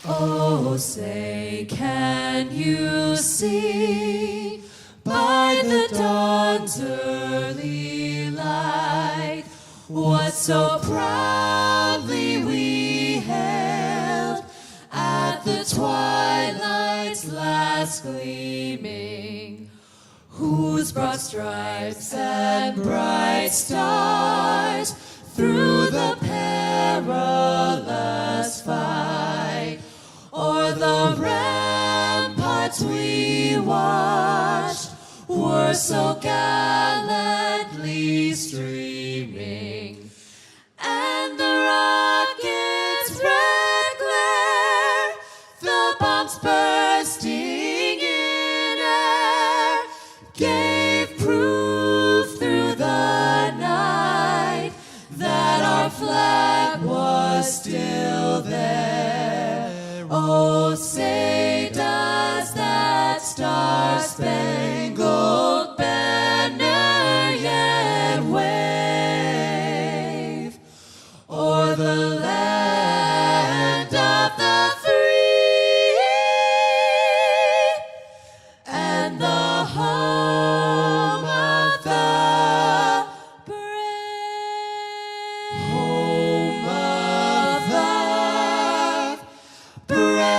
Oh, say, can you see by the dawn's early light what so proudly we hailed at the twilight's last gleaming, whose broad stripes and bright stars through the perilous fight o'er the ramparts we watched were so gallantly streaming, and the rocket's red glare, the bombs bursting in air, gave proof through the night that our flag was still there. Oh, say does that star-spangled banner yet wave o'er the land of the free and the home of the brave? Home of the brave.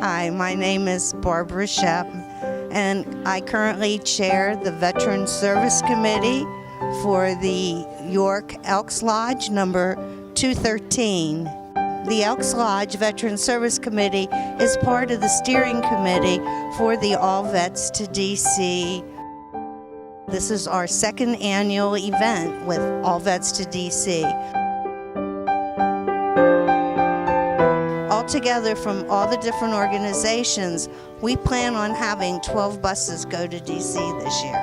Hi, my name is Barbara Shep, and I currently chair the Veteran Service Committee for the York Elks Lodge number 213. The Elks Lodge Veteran Service Committee is part of the steering committee for the All Vets to DC. This is our second annual event with All Vets to DC. Altogether, from all the different organizations, we plan on having 12 buses go to DC this year.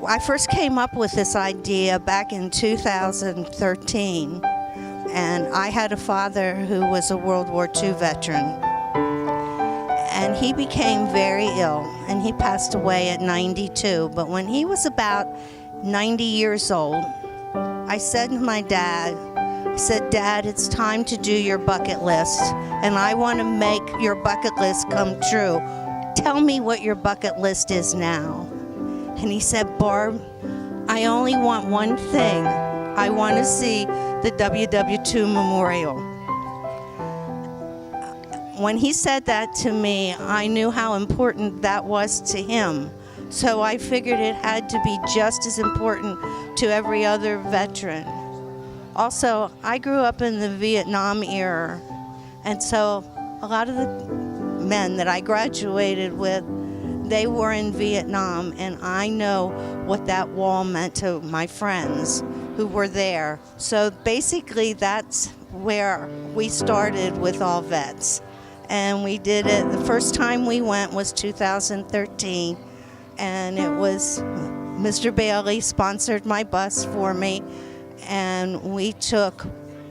I first came up with this idea back in 2013, and I had a father who was a World War II veteran, and he became very ill, and he passed away at 92. But when he was about 90 years old, I said to my dad, I said, "Dad, it's time to do your bucket list, and I want to make your bucket list come true. Tell me what your bucket list is now." And he said, "Barb, I only want one thing. I want to see the WW2 Memorial." When he said that to me, I knew how important that was to him. So I figured it had to be just as important to every other veteran. Also, I grew up in the Vietnam era, and so a lot of the men that I graduated with, they were in Vietnam, and I know what that wall meant to my friends who were there. So basically, that's where we started with All Vets. And we did it, the first time we went was 2013, and it was Mr. Bailey sponsored my bus for me, and we took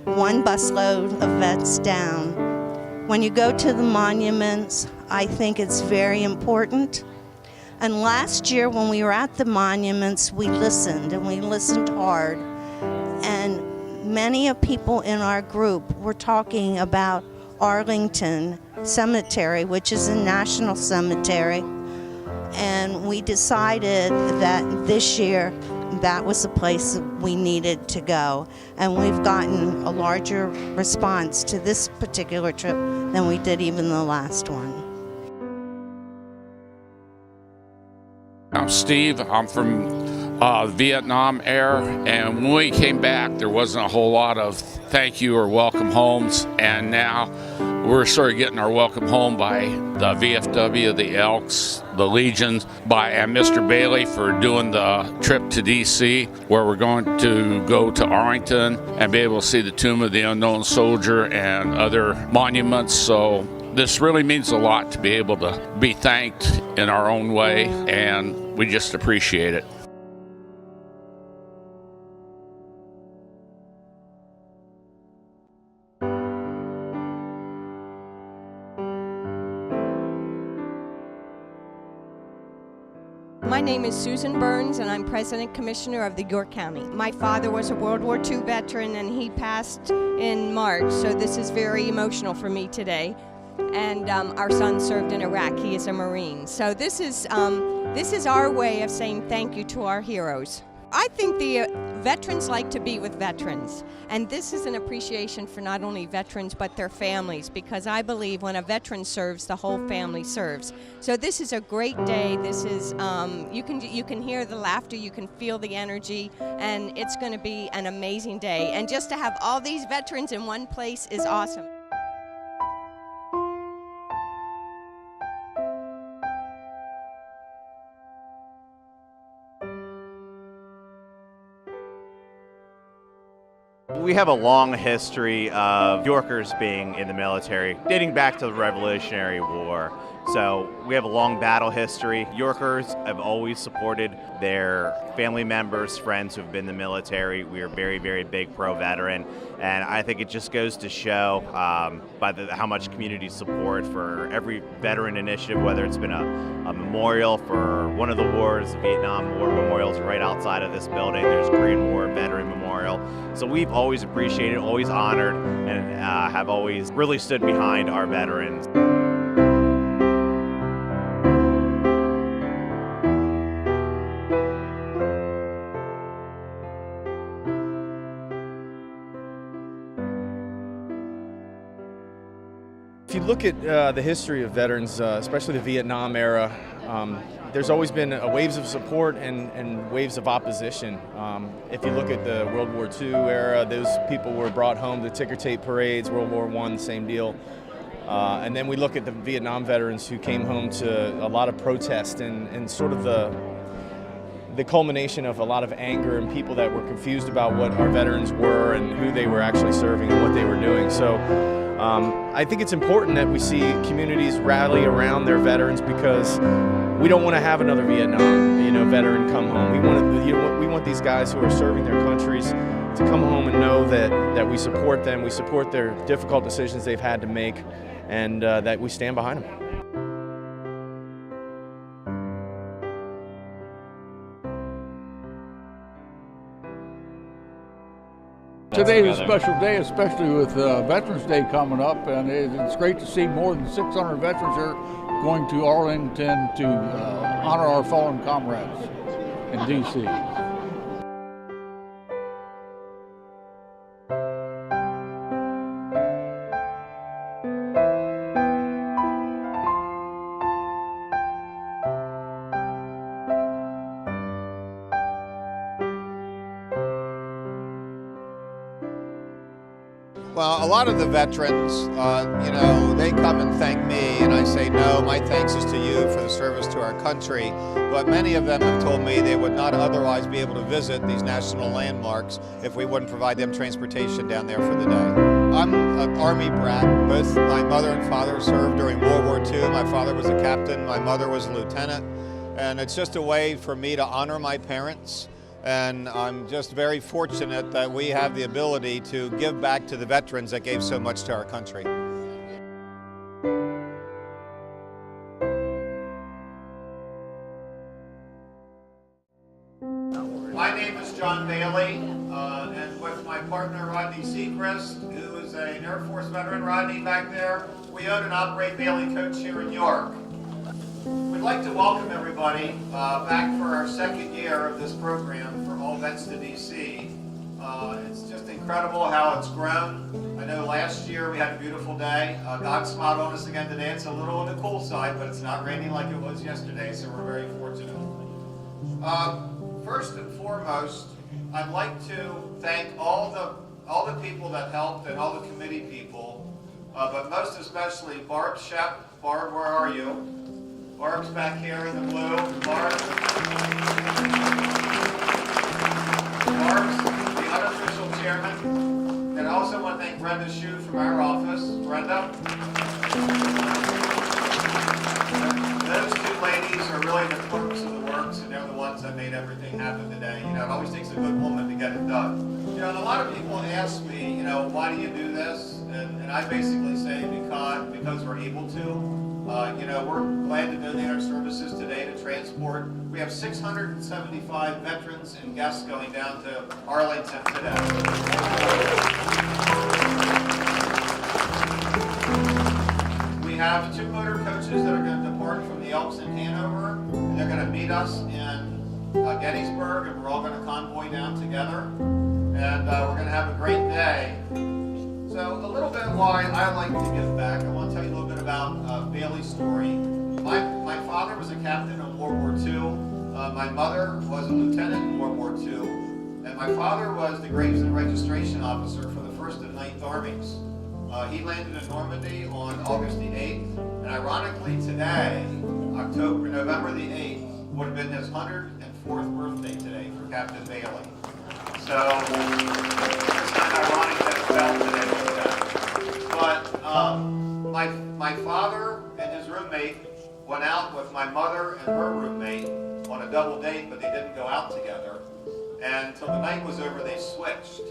one busload of vets down. When you go to the monuments, I think it's very important. And last year when we were at the monuments, we listened, and we listened hard. And many of people in our group were talking about Arlington Cemetery, which is a national cemetery. And we decided that this year that was the place that we needed to go. And we've gotten a larger response to this particular trip than we did even the last one. I'm Steve. I'm from Vietnam era, and when we came back, there wasn't a whole lot of thank you or welcome homes, and now we're sort of getting our welcome home by the VFW, the Elks, the Legions, and Mr. Bailey for doing the trip to DC, where we're going to go to Arlington and be able to see the Tomb of the Unknown Soldier and other monuments. So this really means a lot to be able to be thanked in our own way, and we just appreciate it. My name is Susan Burns, and I'm President Commissioner of the York County. My father was a World War II veteran, and he passed in March, so this is very emotional for me today. And our son served in Iraq. He is a Marine. So this is our way of saying thank you to our heroes. I think the veterans like to be with veterans, and this is an appreciation for not only veterans but their families, because I believe when a veteran serves, the whole family serves. So this is a great day. This is you can hear the laughter, you can feel the energy, and it's going to be an amazing day. And just to have all these veterans in one place is awesome. We have a long history of Yorkers being in the military, dating back to the Revolutionary War. So we have a long battle history. Yorkers have always supported their family members, friends who have been in the military. We are very, very big pro-veteran. And I think it just goes to show how much community support for every veteran initiative, whether it's been a memorial for one of the wars, the Vietnam War memorials right outside of this building. There's Korean War Veteran Memorial. So we've always appreciated, always honored, and have always really stood behind our veterans. If you look at the history of veterans, especially the Vietnam era, there's always been waves of support and waves of opposition. If you look at the World War II era, those people were brought home to ticker tape parades. World War I, same deal. And then we look at the Vietnam veterans who came home to a lot of protest and sort of the culmination of a lot of anger and people that were confused about what our veterans were and who they were actually serving and what they were doing. So I think it's important that we see communities rally around their veterans, because we don't want to have another Vietnam, veteran come home. We want these guys who are serving their countries to come home and know that we support them, we support their difficult decisions they've had to make, and that we stand behind them. Today is a special day, especially with Veterans Day coming up, and it's great to see more than 600 veterans here going to Arlington to honor our fallen comrades in D.C. Well, a lot of the veterans, they come and thank me, and I say, no, my thanks is to you for the service to our country. But many of them have told me they would not otherwise be able to visit these national landmarks if we wouldn't provide them transportation down there for the day. I'm an Army brat. Both my mother and father served during World War II. My father was a captain, my mother was a lieutenant. And it's just a way for me to honor my parents. And I'm just very fortunate that we have the ability to give back to the veterans that gave so much to our country. My name is John Bailey, and with my partner Rodney Seacrest, who is an Air Force veteran. Rodney back there, we own and operate Bailey Coach here in York. We'd like to welcome everybody back for our second year of this program for All Vets to DC. It's just incredible how it's grown. I know last year we had a beautiful day. God smiled on us again today. It's a little on the cool side, but it's not raining like it was yesterday, so we're very fortunate. First and foremost, I'd like to thank all the people that helped and all the committee people, but most especially Barb Shep. Barb, where are you? Barb's back here in the blue. Barb's the unofficial chairman. And I also want to thank Brenda Shue from our office. Brenda. Those two ladies are really the clerks of the works, and they're the ones that made everything happen today. It always takes a good woman to get it done. And a lot of people ask me, why do you do this? And I basically say because we're able to. We're glad to donate our services today to transport. We have 675 veterans and guests going down to Arlington today. We have 2 motor coaches that are going to depart from the Elks in Hanover, and they're going to meet us in Gettysburg, and we're all going to convoy down together, and we're going to have a great day. So a little bit why I like to give back. I want to tell you a little bit about Bailey's story. My father was a captain in World War II. My mother was a lieutenant in World War II. And my father was the Graves and Registration Officer for the 1st and 9th Armies. He landed in Normandy on August the 8th. And ironically today, November the 8th, would have been his 104th birthday today for Captain Bailey. So it's kind of ironic that it fell today. But my father and his roommate went out with my mother and her roommate on a double date, but they didn't go out together. And until the night was over, they switched.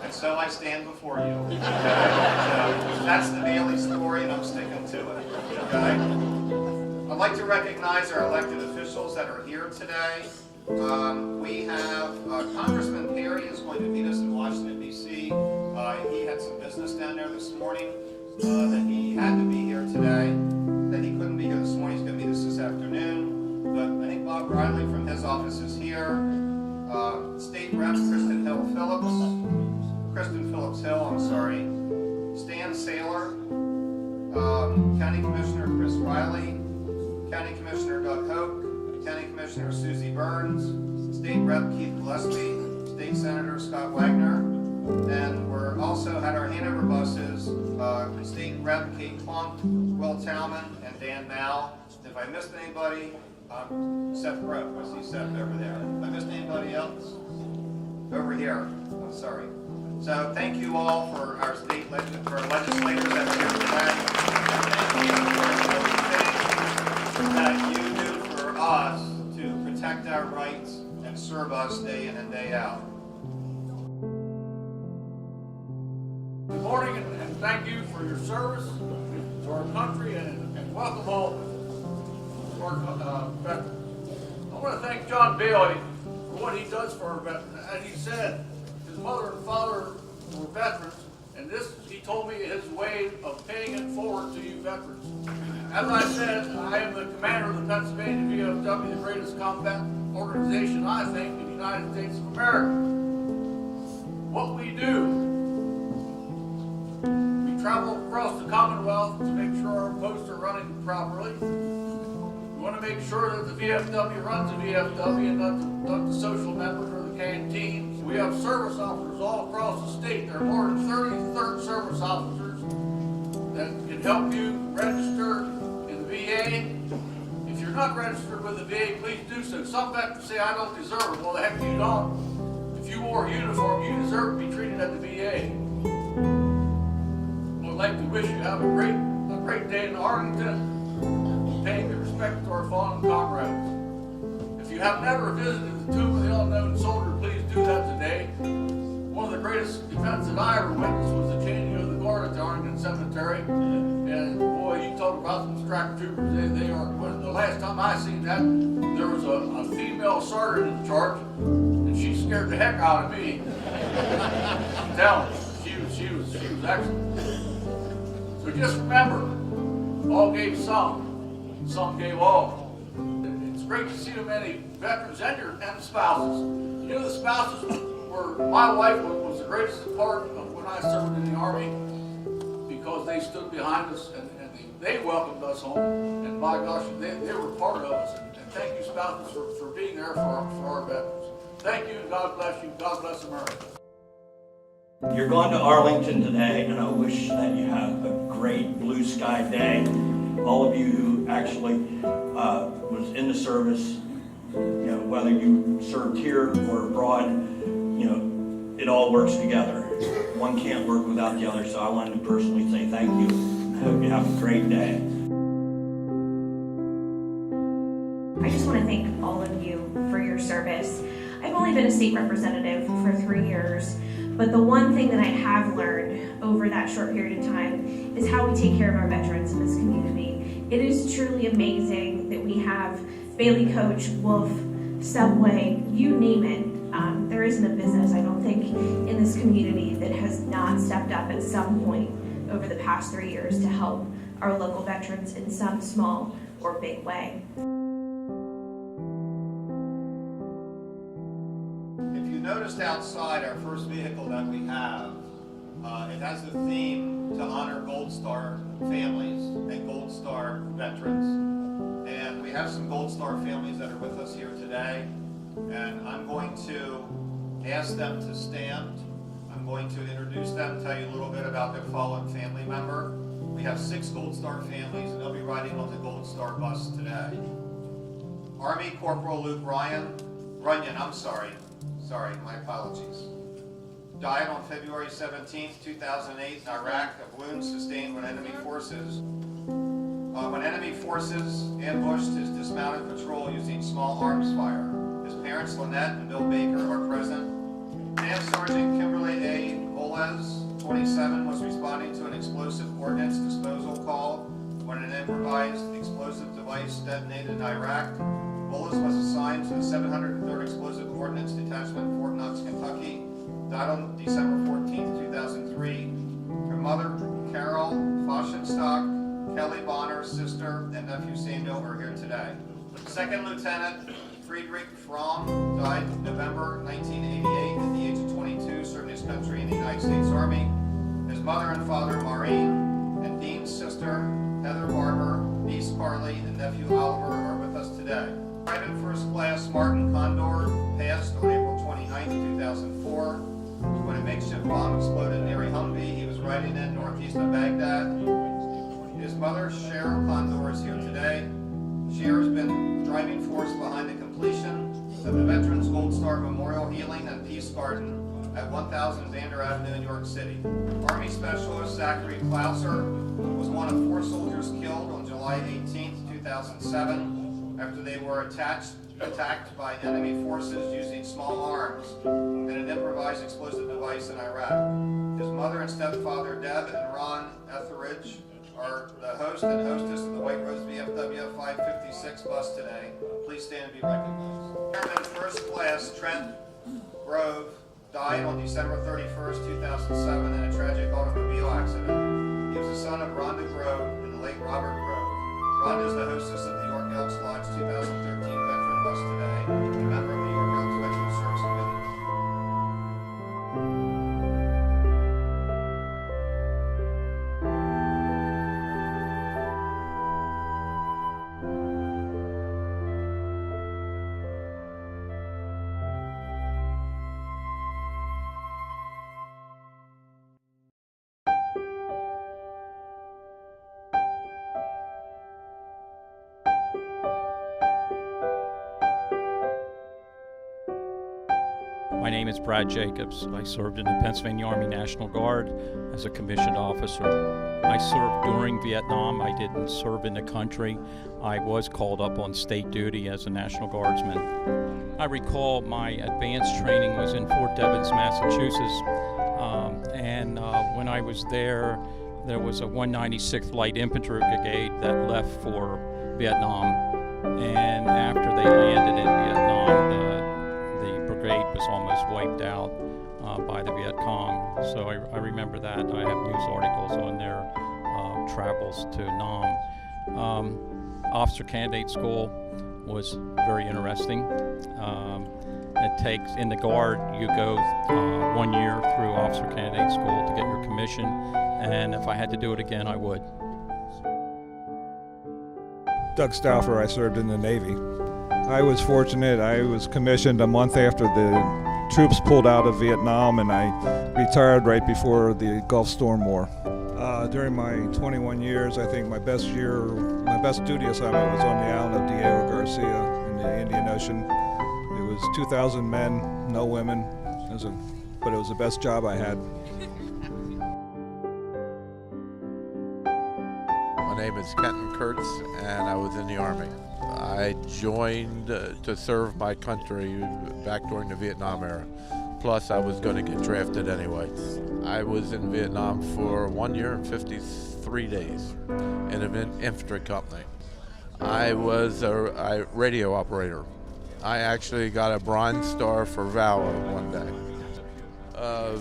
And so I stand before you. Okay? So that's the Bailey story, and I'm sticking to it. Okay? I'd like to recognize our elected officials that are here today. We have Congressman Perry is going to meet us in Washington, D.C. He had some business down there this morning that he had to be here today. That he couldn't be here this morning. He's going to meet us this afternoon. But I think Bob Riley from his office is here. State Rep Kristen Phillips Hill, I'm sorry. Stan Saylor. County Commissioner Chris Riley. County Commissioner Doug Hoke. County Commissioner Susie Burns. State Rep Keith Gillespie. State Senator Scott Wagner. And we're also had our Hanover buses, State Rep Kate Plunk, Will Talman, and Dan Mao. If I missed anybody, Seth Broke. I see Seth over there. If I missed anybody else? Over here. I'm sorry. So thank you all for our for our legislators that are here today. And thank you for everything that you do for us to protect our rights and serve us day in and day out. Good morning, and thank you for your service to our country, and welcome home to our veterans. I want to thank John Bailey for what he does for our veterans. As he said, his mother and father were veterans, and this, he told me, is his way of paying it forward to you veterans. As I said, I am the commander of the Pennsylvania VFW, the greatest combat organization, I think, in the United States of America. What we do, travel across the Commonwealth to make sure our posts are running properly. We want to make sure that the VFW runs the VFW and not the social members or the canteens. We have service officers all across the state. There are more than 30 service officers that can help you register in the VA. If you're not registered with the VA, please do so. Some veterans say, I don't deserve it. Well, the heck you don't. If you wore a uniform, you deserve to be treated at the VA. I'd like to wish you have a great day in Arlington, paying your respect to our fallen comrades. If you have never visited the Tomb of the Unknown Soldier, please do that today. One of the greatest events that I ever witnessed was the changing of the guard at the Arlington Cemetery. And boy, you talk about some strike troopers. They are. The last time I seen that, there was a female sergeant in charge, and she scared the heck out of me. I'm telling you, she was excellent. So just remember, all gave some gave all. It's great to see so many veterans and the spouses. You know, the spouses were, my wife was the greatest part of when I served in the Army, because they stood behind us and they welcomed us home. And my gosh, they were part of us. And thank you, spouses, for being there for our veterans. Thank you, and God bless you. God bless America. You're going to Arlington today, and I wish that you have a great blue sky day. All of you who actually was in the service, whether you served here or abroad, it all works together. One can't work without the other, so I wanted to personally say thank you. I hope you have a great day. I just want to thank all of you for your service. I've only been a state representative for 3 years, but the one thing that I have learned over that that short period of time, is how we take care of our veterans in this community. It is truly amazing that we have Bailey Coach, Wolf, Subway, you name it. There isn't a business, I don't think, in this community that has not stepped up at some point over the past 3 years to help our local veterans in some small or big way. If you noticed outside our first vehicle that we have, it has the theme to honor Gold Star families and Gold Star veterans. And we have some Gold Star families that are with us here today. And I'm going to ask them to stand. I'm going to introduce them, tell you a little bit about their fallen family member. We have 6 Gold Star families, and they'll be riding on the Gold Star bus today. Army Corporal Luke Runyon, my apologies. Died on February 17th, 2008 in Iraq of wounds sustained when enemy forces ambushed his dismounted patrol using small arms fire. His parents, Lynette and Bill Baker, are present. Staff Sergeant Kimberly A. Olez, 27, was responding to an explosive ordnance disposal call when an improvised explosive device detonated in Iraq. Olez was assigned to the 703rd Explosive Ordnance Detachment, Fort Knox, Kentucky. Died on December 14, 2003. Her mother, Carol Foschenstock, Kelly Bonner, sister, and nephew Samuel are here today. Second Lieutenant Friedrich Fromm died November 1988 at the age of 22, serving his country in the United States Army. His mother and father, Maureen, and Dean's sister, Heather Barber, niece Carly, and nephew Oliver are with us today. Private First Class Martin Condor passed on April 29, 2004, when a makeshift bomb exploded near a Humvee he was riding in northeast of Baghdad. His mother, Cheryl Condor, is here today. Cher has been driving force behind the completion of the Veterans Gold Star Memorial Healing and Peace Garden at 1000 Vander Avenue in New York City. Army Specialist Zachary Klauser was one of 4 soldiers killed on July 18, 2007, after they were attacked by enemy forces using small arms and an improvised explosive device in Iraq. His mother and stepfather, Deb and Ron Etheridge, are the host and hostess of the White Rose VFW 556 bus today. Please stand and be recognized. Airman First Class Trent Grove died on December 31st, 2007 in a tragic automobile accident. He was the son of Rhonda Grove and the late Robert Grove. Rhonda is the hostess of the York Elks Lodge 2013 veteran bus today, and a member of the York Elks Veteran Service Committee. My name is Brad Jacobs. I served in the Pennsylvania Army National Guard as a commissioned officer. I served during Vietnam. I didn't serve in the country. I was called up on state duty as a National Guardsman. I recall my advanced training was in Fort Devens, Massachusetts, and when I was there was a 196th Light Infantry Brigade that left for Vietnam, and after they landed in Vietnam, the brigade was almost wiped out by the Viet Cong. So I remember that. I have news articles on their travels to Nam. Officer Candidate School was very interesting. It takes, in the Guard, you go 1 year through Officer Candidate School to get your commission, and if I had to do it again, I would. Doug Stauffer, I served in the Navy. I was fortunate. I was commissioned a month after the troops pulled out of Vietnam, and I retired right before the Gulf Storm War. During my 21 years, I think my best duty assignment was on the island of Diego Garcia in the Indian Ocean. It was 2,000 men, no women, but it was the best job I had. My name is Kenton Kurtz, and I was in the Army. I joined to serve my country back during the Vietnam era. Plus, I was going to get drafted anyway. I was in Vietnam for 1 year and 53 days in an infantry company. I was a radio operator. I actually got a Bronze Star for valor one day.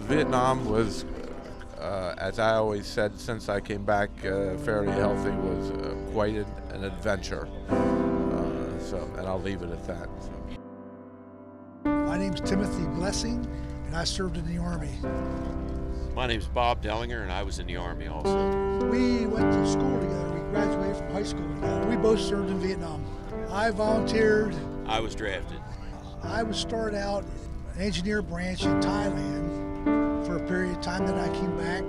Vietnam was, as I always said since I came back fairly healthy, was quite an adventure. And I'll leave it at that. My name's Timothy Blessing, and I served in the Army. My name's Bob Dellinger, and I was in the Army also. We went to school together. We graduated from high school together. We both served in Vietnam. I volunteered. I was drafted. I was started out an engineer branch in Thailand for a period of time. Then I came back,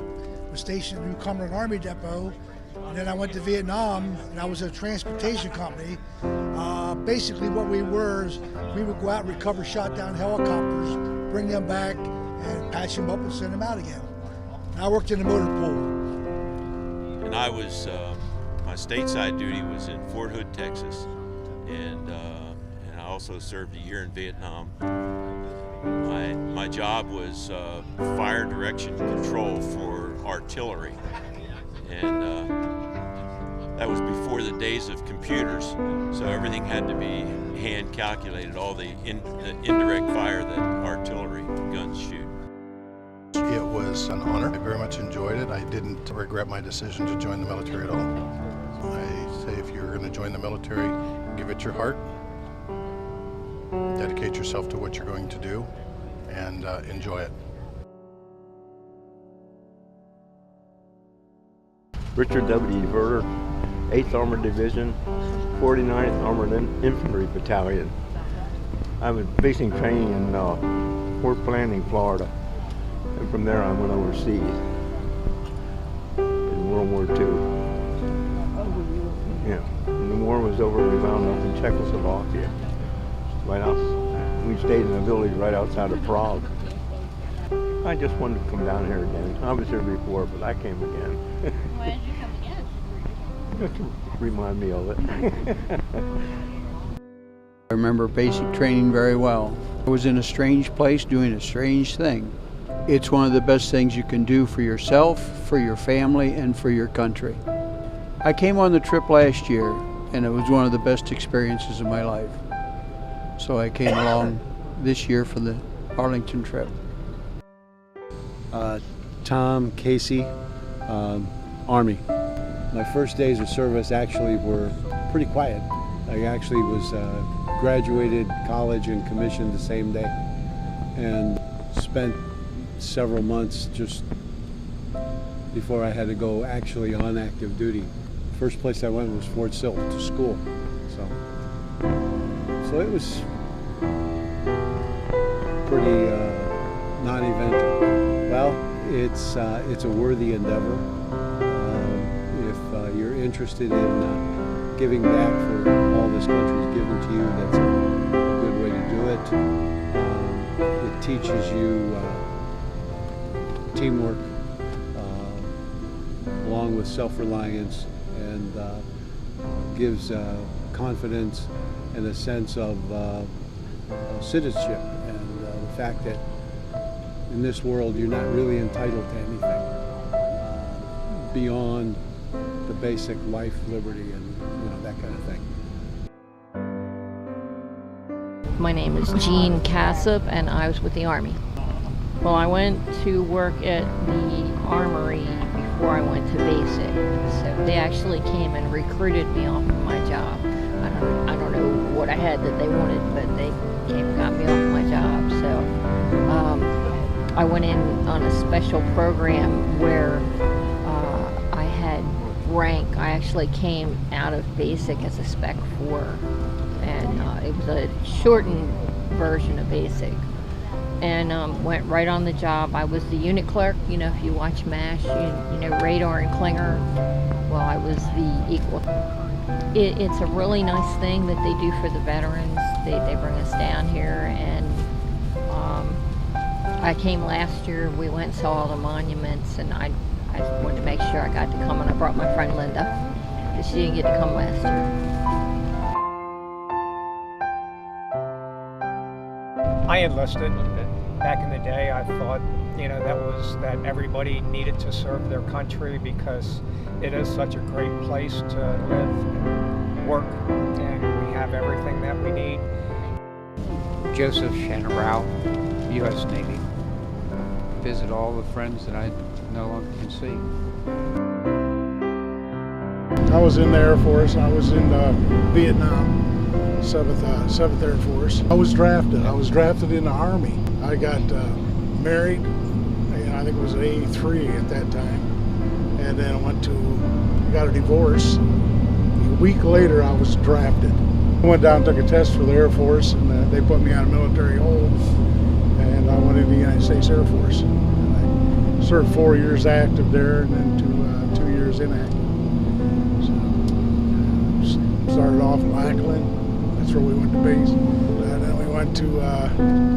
was stationed at New Cumberland Army Depot, and then I went to Vietnam, and I was at a transportation company. Basically what we were is we would go out and recover shot down helicopters, bring them back, and patch them up and send them out again. And I worked in the motor pool. And I was, my stateside duty was in Fort Hood, Texas, and I also served a year in Vietnam. My job was fire direction control for artillery, and that was before the days of computers, so everything had to be hand calculated, all the indirect fire that artillery guns shoot. It was an honor. I very much enjoyed it. I didn't regret my decision to join the military at all. I say if you're going to join the military, give it your heart, dedicate yourself to what you're going to do, and enjoy it. Richard W. Verter, 8th Armored Division, 49th Armored Infantry Battalion. I was basic training in Fort Planning, Florida. And from there I went overseas in World War II. Yeah, when the war was over, we wound up in Czechoslovakia. Right out, we stayed in a village right outside of Prague. I just wanted to come down here again. I was here before, but I came again. Why did you come again? Just to remind me of it. I remember basic training very well. I was in a strange place doing a strange thing. It's one of the best things you can do for yourself, for your family, and for your country. I came on the trip last year, and it was one of the best experiences of my life. So I came along this year for the Arlington trip. Tom Casey, Army. My first days of service actually were pretty quiet. I actually was graduated college and commissioned the same day, and spent several months just before I had to go actually on active duty. First place I went was Fort Sill to school. So it was pretty non-eventful. Well, it's a worthy endeavor. If you're interested in giving back for all this country's given to you, that's a good way to do it. It teaches you teamwork, along with self-reliance, and gives confidence and a sense of citizenship, and the fact that in this world you're not really entitled to anything beyond the basic life, liberty, and that kind of thing. My name is Jean Cassup, and I was with the Army. Well, I went to work at the Armory before I went to basic, so they actually came and recruited me off of my job. I don't know what I had that they wanted, but they came and got me off my job. So I went in on a special program where I had rank. I actually came out of basic as a Spec 4, and it was a shortened version of basic. And went right on the job. I was the unit clerk. You know, if you watch MASH, you know Radar and Klinger. Well, I was the equal. It's a really nice thing that they do for the veterans. They bring us down here, and I came last year. We went and saw all the monuments, and I wanted to make sure I got to come, and I brought my friend Linda, because she didn't get to come last year. I enlisted Back in the day, I thought, that everybody needed to serve their country because it is such a great place to live and work, and we have everything that we need. Joseph Shanarau, U.S. Navy. Visit all the friends that I no longer can see. I was in the Air Force. I was in Vietnam, 7th Air Force. I was drafted. In the Army. I got married, and I think it was at 83 at that time. And then I got a divorce. A week later, I was drafted. I went down and took a test for the Air Force, and they put me on a military hold. And I went into the United States Air Force. And I served 4 years active there, and then 2 years inactive. Started off in Lackland, that's where we went to base. And then we went to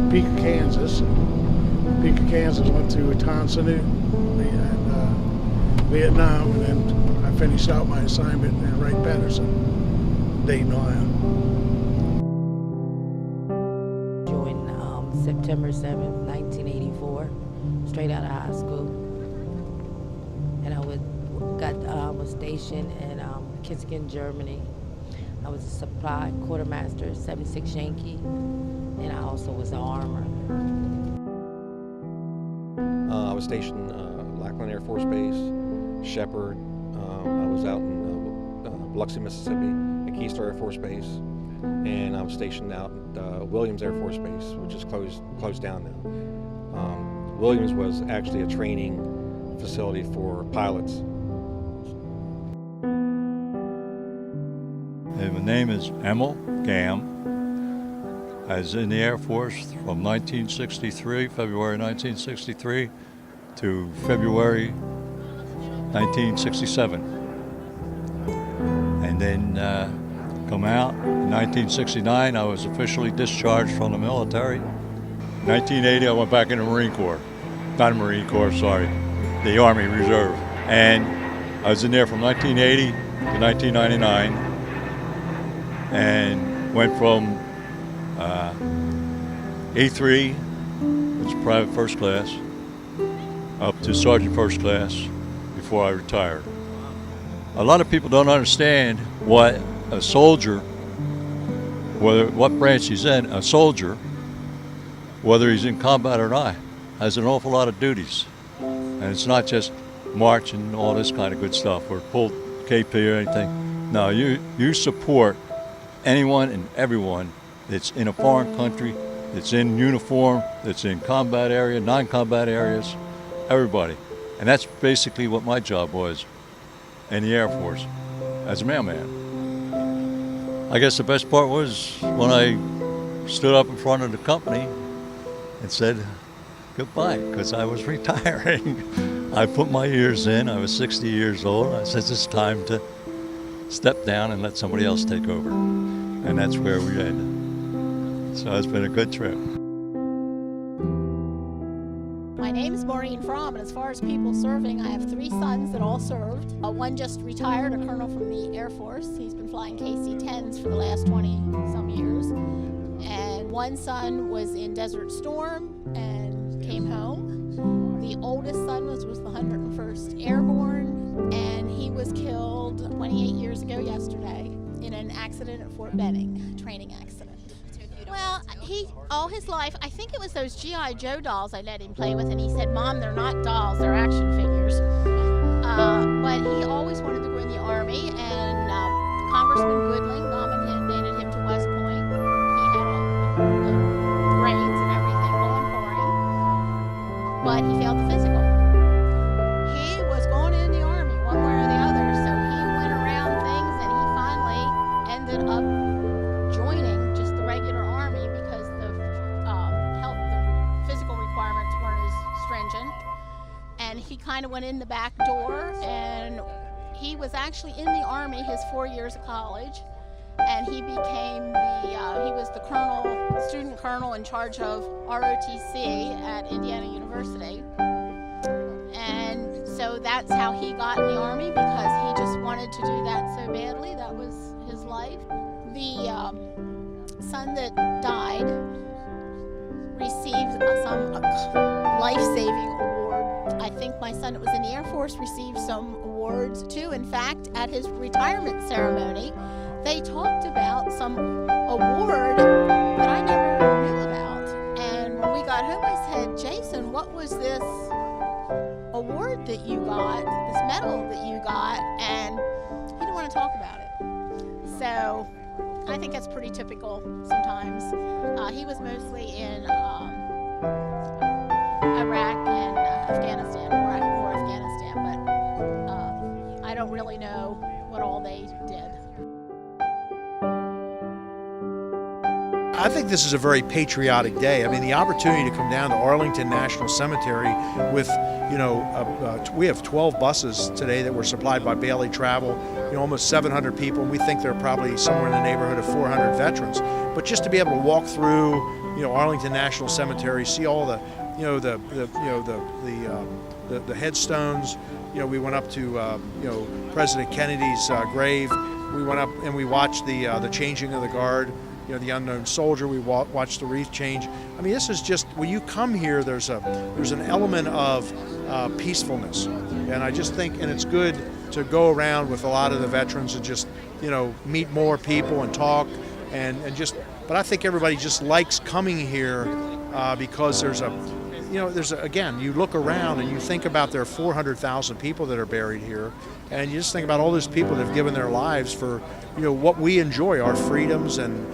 Topeka, Kansas. Topeka, Kansas, went to Tan Son Nhut and Vietnam, and then I finished out my assignment in Wright-Patterson, Dayton, Ohio. Joined September 7th, 1984, straight out of high school. And I was stationed in Kitzingen, Germany. I was a supply quartermaster, 76 Yankee, and I also was an armor. I was stationed Lackland Air Force Base, Shepherd. I was out in Biloxi, Mississippi, at Keystar Air Force Base, and I was stationed out at Williams Air Force Base, which is closed down now. Williams was actually a training facility for pilots. My name is Emil Gamm. I was in the Air Force from February 1963 to February 1967. And then come out in 1969, I was officially discharged from the military. 1980, I went back in the Marine Corps. Not the Marine Corps, sorry, the Army Reserve. And I was in there from 1980 to 1999. And went from A3, which is private first class, up to sergeant first class before I retired. A lot of people don't understand what a soldier, what branch he's in, a soldier, whether he's in combat or not, has an awful lot of duties. And it's not just march and all this kind of good stuff, or pull KP or anything. No, you support anyone and everyone that's in a foreign country, that's in uniform, that's in combat area, non-combat areas, everybody. And that's basically what my job was in the Air Force, as a mailman. I guess the best part was when I stood up in front of the company and said goodbye, because I was retiring. I put my years in, I was 60 years old. I said it's time to step down and let somebody else take over. And that's where we ended. So it's been a good trip. My name is Maureen Fromm, and as far as people serving, I have 3 sons that all served. One just retired, a colonel from the Air Force. He's been flying KC-10s for the last 20-some years. And one son was in Desert Storm and came home. The oldest son was with the 101st Airborne, and he was killed 28 years ago yesterday in an accident at Fort Benning, a training accident. Well, all his life, I think it was those G.I. Joe dolls I let him play with, and he said, "Mom, they're not dolls, they're action figures." But he always wanted to go in the Army, and Congressman Goodling nominated him to West Point. He had all the grades and everything going for him, but he failed the physical. He was going in the Army one way or the other, so he went around things, and he finally ended up joining just the regular Army because the physical requirements weren't as stringent. And he kind of went in the back door, and he was actually in the Army his 4 years of college, and he became he was the student colonel in charge of ROTC at Indiana University. And so that's how he got in the Army, because he just wanted to do that so badly. That was his life. The son that died received some life-saving award. I think my son that was in the Air Force received some awards too. In fact, at his retirement ceremony, they talked about some award that I never knew about. And when we got home, I said, Jason, what was this award that you got, this medal that you got? And he didn't want to talk about it. So I think that's pretty typical sometimes. He was mostly in Iraq and Afghanistan, or Afghanistan, but I don't really know what all they did. I think this is a very patriotic day. I mean, the opportunity to come down to Arlington National Cemetery with, we have 12 buses today that were supplied by Bailey Travel, almost 700 people, and we think there are probably somewhere in the neighborhood of 400 veterans. But just to be able to walk through, Arlington National Cemetery, see all the, the headstones. We went up to, President Kennedy's grave. We went up and we watched the changing of the guard. The unknown soldier. We watched the wreath change. I mean, this is just, when you come here, there's an element of peacefulness, and I just think, and it's good to go around with a lot of the veterans and just meet more people and talk, and just. But I think everybody just likes coming here because again, you look around and you think about there are 400,000 people that are buried here, and you just think about all those people that have given their lives for what we enjoy, our freedoms, and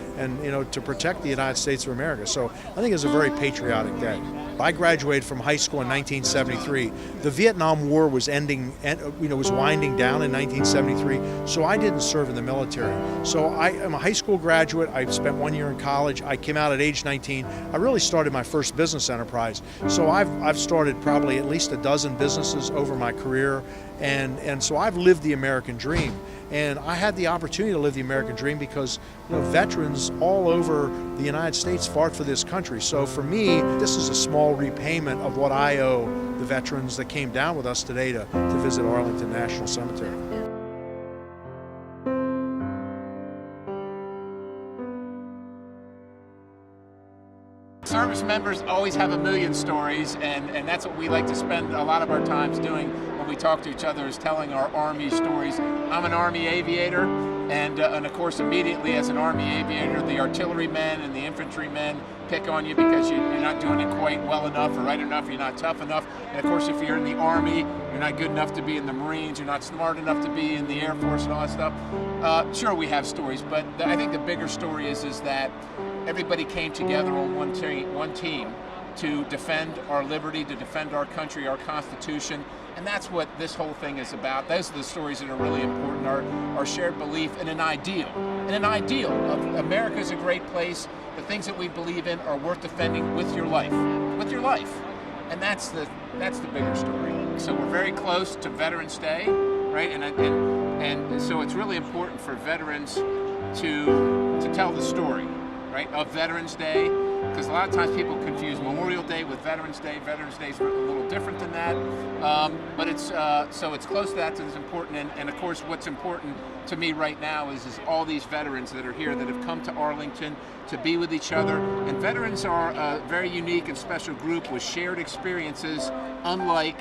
to protect the United States of America. So I think it's a very patriotic day. I graduated from high school in 1973. The Vietnam War was was winding down in 1973, so I didn't serve in the military. So I am a high school graduate. I spent 1 year in college. I came out at age 19. I really started my first business enterprise. So I've started probably at least a dozen businesses over my career, and so I've lived the American dream. And I had the opportunity to live the American dream because veterans all over the United States fought for this country. So for me, this is a small repayment of what I owe the veterans that came down with us today to visit Arlington National Cemetery. Service members always have a million stories, and that's what we like to spend a lot of our times doing when we talk to each other, is telling our Army stories. I'm an Army aviator, and of course immediately as an Army aviator, the artillerymen and the infantrymen pick on you because you're not doing it quite well enough or right enough, you're not tough enough. And of course if you're in the Army, you're not good enough to be in the Marines, you're not smart enough to be in the Air Force and all that stuff. Sure, we have stories, but I think the bigger story is that everybody came together on one team to defend our liberty, to defend our country, our Constitution, and that's what this whole thing is about. Those are the stories that are really important, our shared belief in an ideal. Of America's a great place. The things that we believe in are worth defending with your life. And that's the bigger story. So we're very close to Veterans Day, right? And so it's really important for veterans to tell the story, right, of Veterans Day, because a lot of times people confuse Memorial Day with Veterans Day. Veterans Day is a little different than that, but it's so it's close to that, so it's important. And of course, what's important to me right now is all these veterans that are here that have come to Arlington to be with each other. And veterans are a very unique and special group with shared experiences, unlike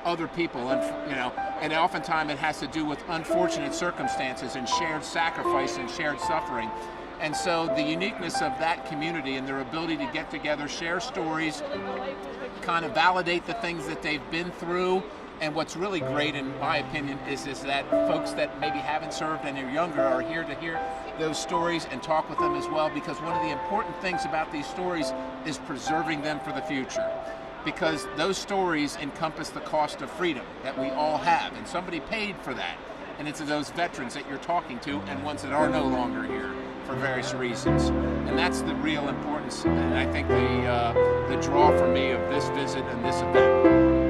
other people, and oftentimes it has to do with unfortunate circumstances and shared sacrifice and shared suffering. And so the uniqueness of that community and their ability to get together, share stories, kind of validate the things that they've been through. And what's really great, in my opinion, is that folks that maybe haven't served and are younger are here to hear those stories and talk with them as well, because one of the important things about these stories is preserving them for the future. Because those stories encompass the cost of freedom that we all have, and somebody paid for that. And it's those veterans that you're talking to and ones that are no longer here for various reasons. And that's the real importance, and I think the draw for me of this visit and this event.